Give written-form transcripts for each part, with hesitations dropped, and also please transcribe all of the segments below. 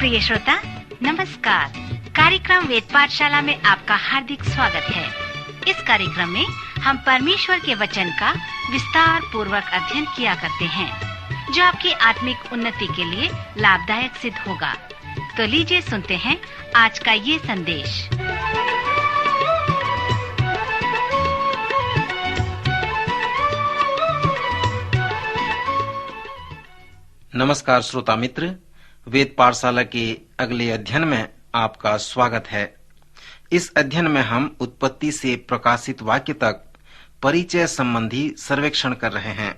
प्रिय श्रोता नमस्कार। कार्यक्रम वेद पाठशाला में आपका हार्दिक स्वागत है। इस कार्यक्रम में हम परमेश्वर के वचन का विस्तार पूर्वक अध्ययन किया करते हैं, जो आपकी आत्मिक उन्नति के लिए लाभदायक सिद्ध होगा। तो लीजिए सुनते हैं आज का ये संदेश। नमस्कार श्रोता मित्र, वेद पाठशाला के अगले अध्ययन में आपका स्वागत है। इस अध्ययन में हम उत्पत्ति से प्रकाशित वाक्य तक परिचय संबंधी सर्वेक्षण कर रहे हैं।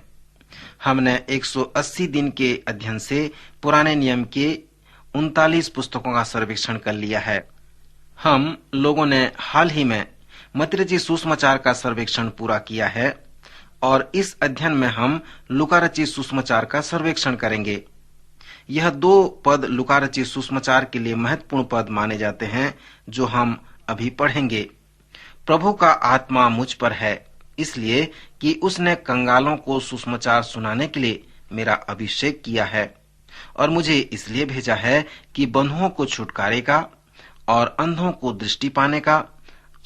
हमने 180 दिन के अध्ययन से पुराने नियम के 39 पुस्तकों का सर्वेक्षण कर लिया है। हम लोगों ने हाल ही में मत्ती रचित सुसमाचार का सर्वेक्षण पूरा किया है और इस अध्ययन में हम लूका रचित सुसमाचार का सर्वेक्षण करेंगे। यह 2 पद लूका रचित सुसमाचार के लिए महत्वपूर्ण पद माने जाते हैं, जो हम अभी पढ़ेंगे। प्रभु का आत्मा मुझ पर है, इसलिए कि उसने कंगालों को सुसमाचार सुनाने के लिए मेरा अभिषेक किया है और मुझे इसलिए भेजा है कि बंधुओं को छुटकारेगा और अंधों को दृष्टि पाने का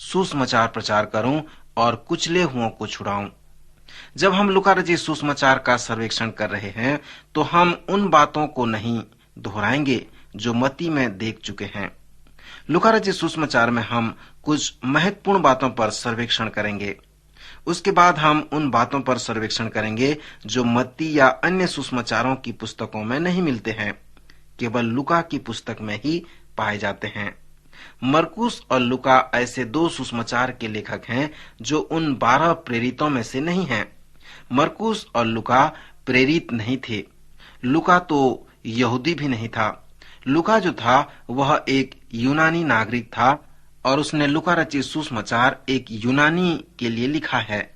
सुसमाचार प्रचार करूं और कुचले हुओं को छुड़ाऊं। जब हम लूका रचित सुसमाचार का सर्वेक्षण कर रहे हैं तो हम उन बातों को नहीं दोहराएंगे जो मत्ती में देख चुके हैं। लूका रचित सुसमाचार में हम कुछ महत्वपूर्ण बातों पर सर्वेक्षण करेंगे। उसके बाद हम उन बातों पर सर्वेक्षण करेंगे जो मत्ती या अन्य सुसमाचारों की पुस्तकों में नहीं मिलते हैं, केवल लूका की पुस्तक में ही पाए जाते हैं। मरकुस और लूका ऐसे 2 सुसमाचार के लेखक हैं जो उन 12 प्रेरितों में से नहीं हैं। मरकुस और लूका प्रेरित नहीं थे। लूका तो यहूदी भी नहीं था। लूका जो था वह एक यूनानी नागरिक था और उसने लूका रचित सुसमाचार एक यूनानी के लिए लिखा है।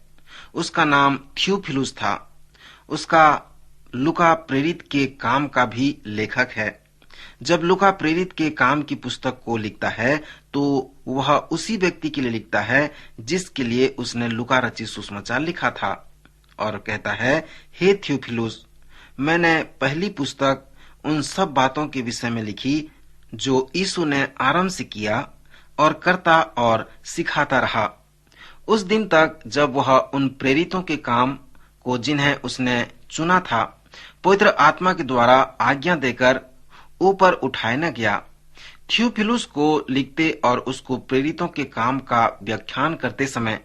उसका नाम थियोफिलुस था। उसका लूका प्रेरित के काम का भी लेखक है। जब लूका प्रेरित के काम की पुस्तक को लिखता है तो वह उसी व्यक्ति के लिए लिखता है जिसके लिए उसने लूका रचित सुसमाचार लिखा था, और कहता है, हे थियोफिलुस, मैंने पहली पुस्तक उन सब बातों के विषय में लिखी जो यीशु ने आरंभ से किया और करता और सिखाता रहा, उस दिन तक जब वह उन प्रेरितों के काम को जिन्हें उसने चुना था पवित्र आत्मा के द्वारा आज्ञा देकर ऊपर उठाए न गया। थियोफिलुस को लिखते और उसको प्रेरितों के काम का व्याख्यान करते समय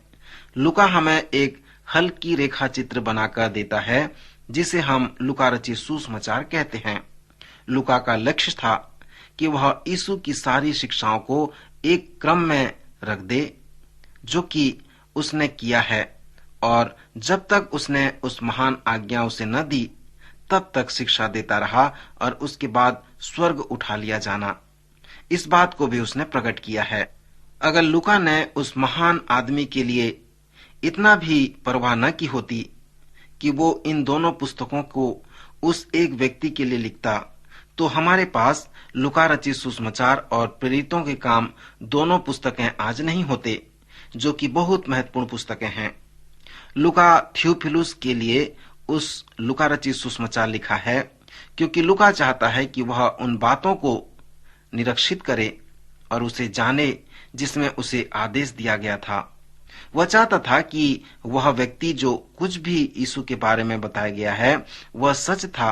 लूका हमें एक हल्की रेखा चित्र बनाकर देता है, जिसे हम लूका रचित सुसमाचार कहते हैं। लूका का लक्ष्य था कि वह यीशु की सारी शिक्षाओं को एक क्रम में रख दे, जो कि उसने किया है, और जब तक उसने उस महान आज्ञा उसे न दी तब तक शिक्षा देता रहा और उसके बाद स्वर्ग उठा लिया जाना, इस बात को भी उसने प्रकट किया है। अगर लूका ने उस महान आदमी के लिए इतना भी परवाह न की होती कि वो इन दोनों पुस्तकों को उस एक व्यक्ति के लिए लिखता, तो हमारे पास लूका रचित सुसमाचार और प्रेरितों के काम दोनों पुस्तकें आज नहीं होते, जो कि बहुत महत्वपूर्ण पुस्तकें हैं। लूका थियोफिलुस के लिए उस लूका रचित सुसमाचार लिखा है क्योंकि लूका चाहता है कि वह उन बातों को निरीक्षित करे और उसे जाने जिसमें उसे आदेश दिया गया था। वह चाहता था कि वह व्यक्ति जो कुछ भी यीशु के बारे में बताया गया है वह सच था।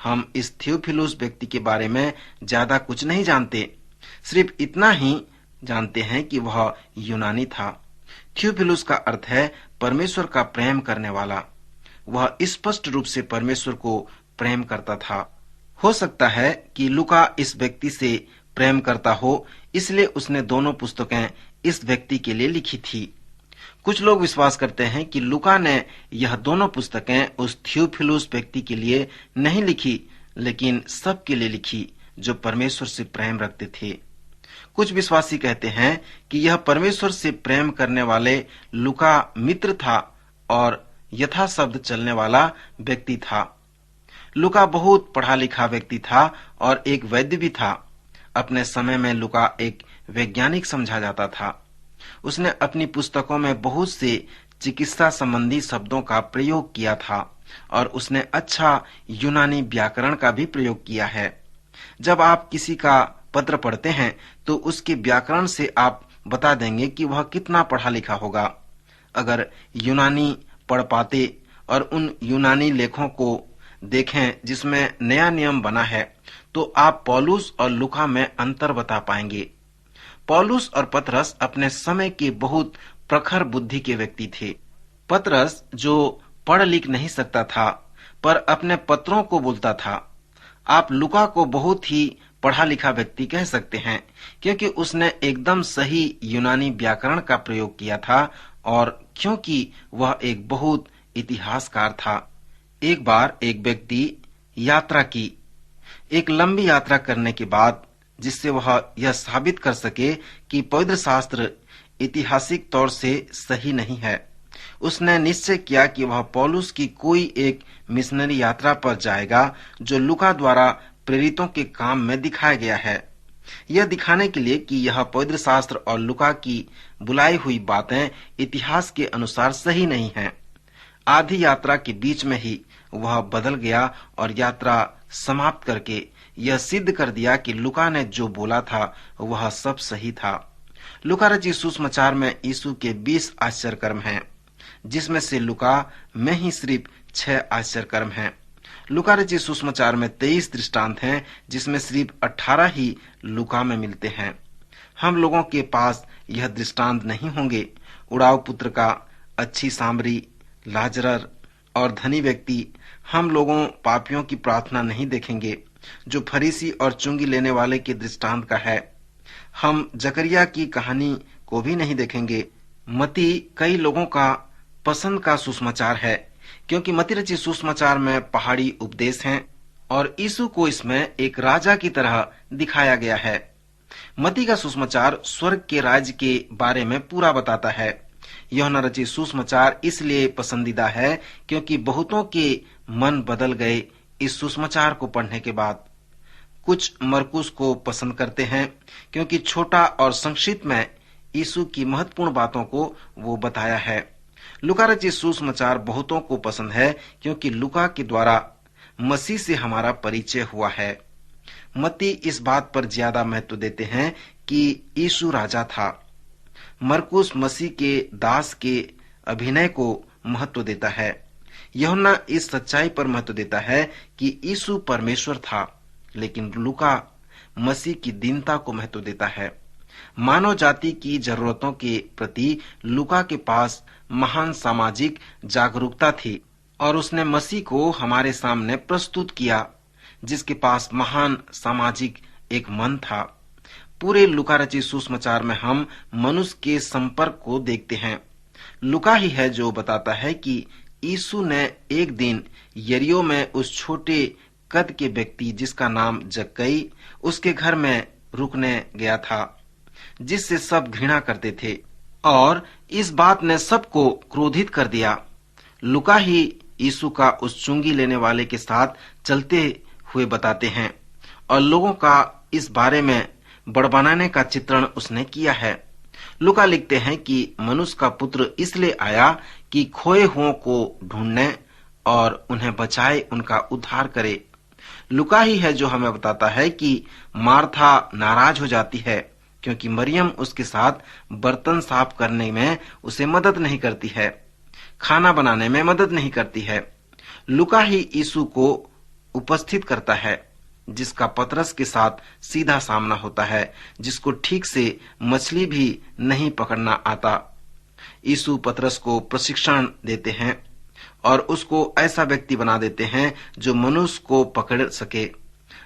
हम इस थियोफिलुस व्यक्ति के बारे में ज्यादा कुछ नहीं जानते, सिर्फ इतना ही जानते हैं कि वह यूनानी था। थियोफिलुस का अर्थ है परमेश्वर का प्रेम करने वाला। वह स्पष्ट रूप से परमेश्वर को प्रेम करता था। हो सकता है कि लूका इस व्यक्ति से प्रेम करता हो, इसलिए उसने दोनों पुस्तकें इस व्यक्ति के लिए लिखी थी। कुछ लोग विश्वास करते हैं कि लूका ने यह दोनों पुस्तकें उस थियोफिलुस व्यक्ति के लिए नहीं लिखी, लेकिन सबके लिए लिखी जो परमेश्वर से प्रेम रखते थे। कुछ विश्वासी कहते हैं कि यह परमेश्वर से प्रेम करने वाले लूका मित्र था और यथा शब्द चलने वाला व्यक्ति था। लूका बहुत पढ़ा लिखा व्यक्ति था और एक वैद्य भी था। अपने समय में लूका एक वैज्ञानिक समझा जाता था। उसने अपनी पुस्तकों में बहुत से चिकित्सा संबंधी शब्दों का प्रयोग किया था और उसने अच्छा यूनानी व्याकरण का भी प्रयोग किया है। जब आप किसी का पत्र पढ़ते हैं तो उसके व्याकरण से आप बता देंगे कि वह कितना पढ़ा लिखा होगा। अगर यूनानी पढ़ पाते और उन यूनानी लेखों को देखें जिसमें नया नियम बना है, तो आप पौलुस और लूका में अंतर बता पाएंगे। पौलुस और पतरस अपने समय के बहुत प्रखर बुद्धि के व्यक्ति थे। पतरस जो पढ़ लिख नहीं सकता था पर अपने पत्रों को बोलता था। आप लूका को बहुत ही पढ़ा लिखा व्यक्ति कह सकते हैं, क्योंकि उसने एकदम सही यूनानी व्याकरण का प्रयोग किया था और क्योंकि वह एक बहुत इतिहासकार था। एक बार एक व्यक्ति यात्रा की, एक लंबी यात्रा करने के बाद, जिससे वह यह साबित कर सके कि पवित्र शास्त्र ऐतिहासिक तौर से सही नहीं है, उसने निश्चय किया कि वह पौलुस की कोई एक मिशनरी यात्रा पर जाएगा जो लूका द्वारा प्रेरितों के काम में दिखाया गया है, यह दिखाने के लिए कि यह पवित्र शास्त्र और लूका की बुलाई हुई बातें इतिहास के अनुसार सही नहीं हैं। आधी यात्रा के बीच में ही वह बदल गया और यात्रा समाप्त करके यह सिद्ध कर दिया कि लूका ने जो बोला था वह सब सही था। लूका रचित सुसमाचार में यीशु के 20 आश्चर्य कर्म हैं, जिसमें से लूका में ही सिर्फ 6 आश्चर्य कर्म हैं। लूका रचित सुसमाचार में 23 दृष्टांत हैं, जिसमें सिर्फ 18 ही लूका में मिलते हैं। हम लोगों के पास यह दृष्टांत नहीं होंगे। उड़ाऊ पुत्र का, अच्छी सामरी, लाजरर और धनी व्यक्ति, हम लोगों पापियों की प्रार्थना नहीं देखेंगे जो फरीसी और चुंगी लेने वाले के दृष्टांत का है। हम जकरिया की कहानी को भी नहीं देखेंगे। मती कई लोगों का पसंद का सुसमाचार है, क्योंकि मती रचित सुसमाचार में पहाड़ी उपदेश हैं और यीशु को इसमें एक राजा की तरह दिखाया गया है। मती का सुसमाचार स्वर्ग के राज्य के बारे में पूरा बताता है। यूहन्ना रचित सुसमाचार इसलिए पसंदीदा है क्योंकि बहुतों के मन बदल गए इस सुसमाचार को पढ़ने के बाद। कुछ मरकुस को पसंद करते हैं क्योंकि छोटा और संक्षिप्त में यीशु की महत्वपूर्ण बातों को वो बताया है। लूका रचित सुसमाचार बहुतों को पसंद है क्योंकि लूका के द्वारा मसीह से हमारा परिचय हुआ है। मत्ती इस बात पर ज्यादा महत्व देते हैं कि यीशु राजा था। मरकुस मसीह के दास के अभिनय को महत्व देता है। यूहन्ना इस सच्चाई पर महत्व देता है कि यीशु परमेश्वर था, लेकिन लूका मसीह की दीनता को महत्व देता है। मानव जाति की जरूरतों के प्रति लूका के पास महान सामाजिक जागरूकता थी और उसने मसीह को हमारे सामने प्रस्तुत किया, जिसके पास महान सामाजिक एक मन था। पूरे लूका रचित सुसमाचार में हम मनुष्य के संपर्क को देखते हैं। लूका ही है जो बताता है कि यीशु ने एक दिन यरीहो में उस छोटे कद के व्यक्ति जिसका नाम जक्कई उसके घर में रुकने गया था, जिससे सब घृणा करते थे, और इस बात ने सबको क्रोधित कर दिया। लूका ही यीशु का उस चुंगी लेने वाले के साथ चलते हुए बताते हैं और लोगों का इस बारे में बड़बड़ाने का चित्रण उसने किया है। लूका लिखते हैं कि मनुष्य का पुत्र इसलिए आया कि खोए हुओं को ढूंढने और उन्हें बचाए, उनका उद्धार करे। लूका ही है जो हमें बताता है कि मार्था नाराज हो जाती है क्योंकि मरियम उसके साथ बर्तन साफ करने में उसे मदद नहीं करती है, खाना बनाने में मदद नहीं करती है। लूका ही यीशु को उपस्थित करता है, जिसका पतरस के साथ सीधा सामना होता है, जिसको ठीक से मछली भी नहीं पकड़ना आता। यीशु पतरस को प्रशिक्षण देते हैं और उसको ऐसा व्यक्ति बना देते हैं जो मनुष्य को पकड़ सके,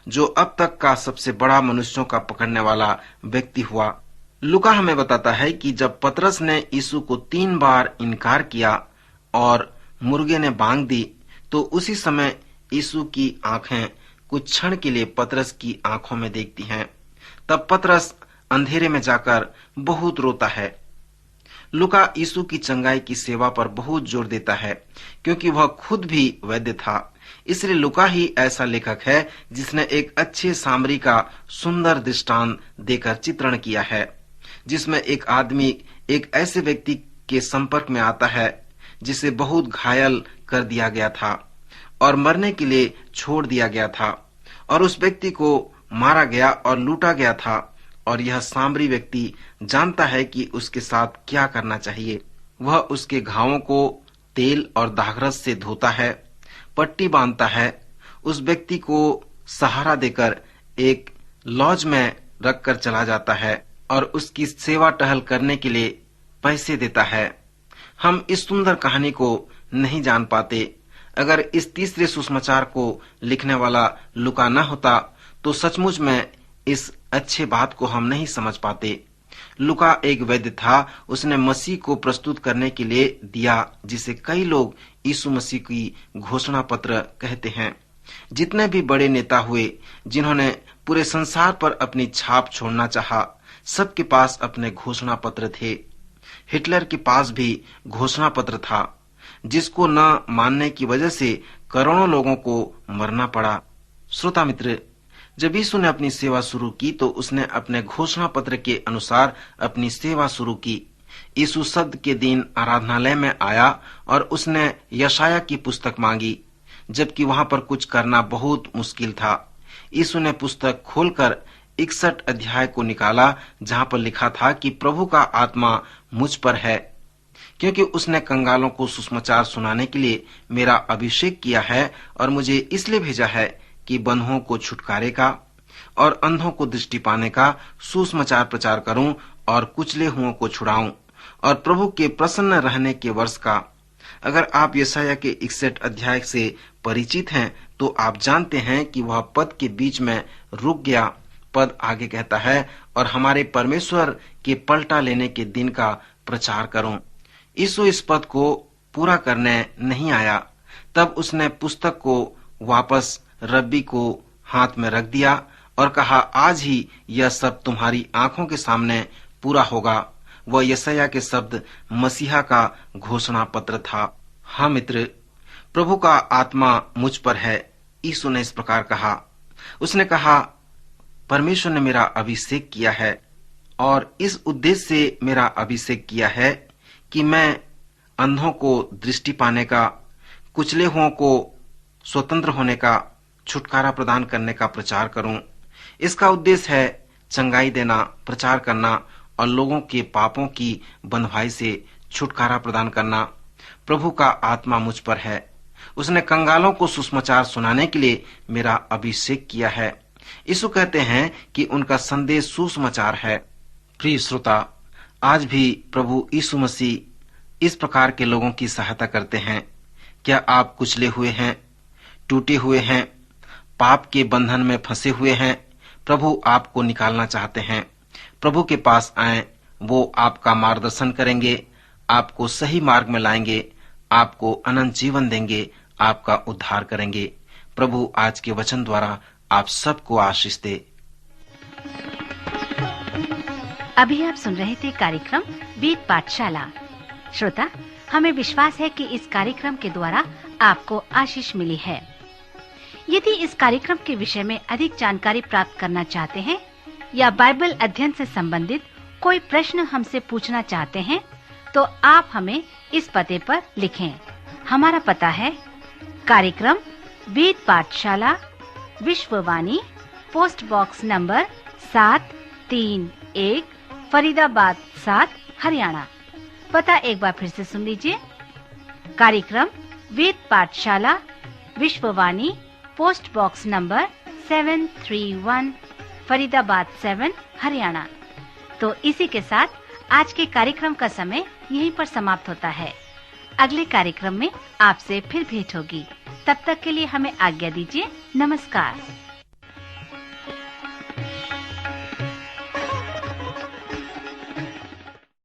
जो अब तक का सबसे बड़ा मनुष्यों का पकड़ने वाला व्यक्ति हुआ। लूका हमें बताता है कि जब पतरस ने यीशु को 3 बार इनकार किया और मुर्गे ने बांग दी, तो उसी समय यीशु की आंखें कुछ क्षण के लिए पतरस की आंखों में देखती हैं। तब पतरस अंधेरे में जाकर बहुत रोता है। लूका यीशु की चंगाई की सेवा पर बहुत जोर देता है क्योंकि वह खुद भी वैद्य था। इसलिए लूका ही ऐसा लेखक है जिसने एक अच्छे सामरी का सुंदर दृष्टांत देकर चित्रण किया है, जिसमें एक आदमी एक ऐसे व्यक्ति के संपर्क में आता है जिसे बहुत घायल कर दिया गया था और मरने के लिए छोड़ दिया गया था, और उस व्यक्ति को मारा गया और लूटा गया था और यह सामरी व्यक्ति जानता है कि उसके साथ क्या करना चाहिए। वह उसके घावों को तेल और दाखरस से धोता है, पट्टी बांधता है, उस व्यक्ति को सहारा देकर एक लॉज में रखकर चला जाता है और उसकी सेवा टहल करने के लिए पैसे देता है। हम इस सुंदर कहानी को नहीं जान पाते। अगर इस तीसरे सुसमाचार को लिखने वाला लूका न होता तो सचमुच में इस अच्छे बात को हम नहीं समझ पाते। लूका एक वैद्य था। उसने मसीह को प्रस्तुत करने के लिए दिया, जिसे कई लोग यीशु मसीह की घोषणा पत्र कहते हैं। जितने भी बड़े नेता हुए जिन्होंने पूरे संसार पर अपनी छाप छोड़ना चाहा, सबके पास अपने घोषणा पत्र थे। हिटलर के पास भी घोषणा पत्र था, जिसको न मानने की वजह से करोड़ों लोगों को मरना पड़ा। श्रोता मित्र, जब यीशु ने अपनी सेवा शुरू की तो उसने अपने घोषणा पत्र के अनुसार अपनी सेवा शुरू की। यीशु शब्द के दिन आराधनालय में आया और उसने यशाया की पुस्तक मांगी, जबकि वहां पर कुछ करना बहुत मुश्किल था। यीशु ने पुस्तक खोलकर 61 अध्याय को निकाला, जहां पर लिखा था कि प्रभु का आत्मा मुझ पर है, क्योंकि उसने कंगालों को सुसमाचार सुनाने के लिए मेरा अभिषेक किया है और मुझे इसलिए भेजा है कि बंधुओं को छुटकारे का और अंधों को दृष्टि पाने का सुसमाचार प्रचार करूं और कुचले हुओं को छुड़ाऊं और प्रभु के प्रसन्न रहने के वर्ष का। अगर आप यशाया के 61 अध्याय से परिचित हैं तो आप जानते हैं कि वह पद के बीच में रुक गया। पद आगे कहता है, और हमारे परमेश्वर के पलटा लेने के दिन का प्रचार करूं। यीशु इस पद को पूरा करने नहीं आया। तब उसने पुस्तक को वापस रब्बी को हाथ में रख दिया और कहा, आज ही यह सब तुम्हारी आंखों के सामने पूरा होगा। वह यशाया के शब्द मसीहा का घोषणा पत्र था। हाँ मित्र, प्रभु का आत्मा मुझ पर है। यीशु ने इस प्रकार कहा। उसने कहा, परमेश्वर ने मेरा अभिषेक किया है और इस उद्देश्य से मेरा अभिषेक किया है कि मैं अंधों को दृष्टि पाने का, कुचले हुओं को स्वतंत्र होने का, छुटकारा प्रदान करने का प्रचार करूं। इसका उद्देश्य है चंगाई देना, प्रचार करना और लोगों के पापों की बंधुआई से छुटकारा प्रदान करना। प्रभु का आत्मा मुझ पर है। उसने कंगालों को सुसमाचार सुनाने के लिए मेरा अभिषेक किया है। यीशु कहते हैं कि उनका संदेश सुसमाचार है। प्रिय श्रोता, आज भी प्रभु यीशु मसीह इस प्रकार के लोगों की सहायता करते हैं। क्या आप कुचले हुए हैं, टूटे हुए हैं, पाप के बंधन में फंसे हुए हैं? प्रभु आपको निकालना चाहते हैं। प्रभु के पास आएं, वो आपका मार्गदर्शन करेंगे, आपको सही मार्ग में लाएंगे, आपको अनंत जीवन देंगे, आपका उद्धार करेंगे। प्रभु आज के वचन द्वारा आप सबको आशीष दे। अभी आप सुन रहे थे कार्यक्रम वेद पाठशाला। श्रोता, हमें विश्वास है कि इस कार्यक्रम के द्वारा आपको आशीष मिली है। यदि इस कार्यक्रम के विषय में अधिक जानकारी प्राप्त करना चाहते हैं या बाइबल अध्ययन से संबंधित कोई प्रश्न हमसे पूछना चाहते हैं, तो आप हमें इस पते पर लिखें। हमारा पता है कार्यक्रम Ved Pathshala, Vishwavani, post box number 731, Faridabad 7, Haryana. पता एक बार फिर से सुन लीजिए। कार्यक्रम Ved Pathshala, Vishwavani, post box number 731, Faridabad 7, Haryana. तो इसी के साथ आज के कार्यक्रम का समय यहीं पर समाप्त होता है। अगले कार्यक्रम में आपसे फिर भेंट होगी। तब तक के लिए हमें आज्ञा दीजिए। नमस्कार।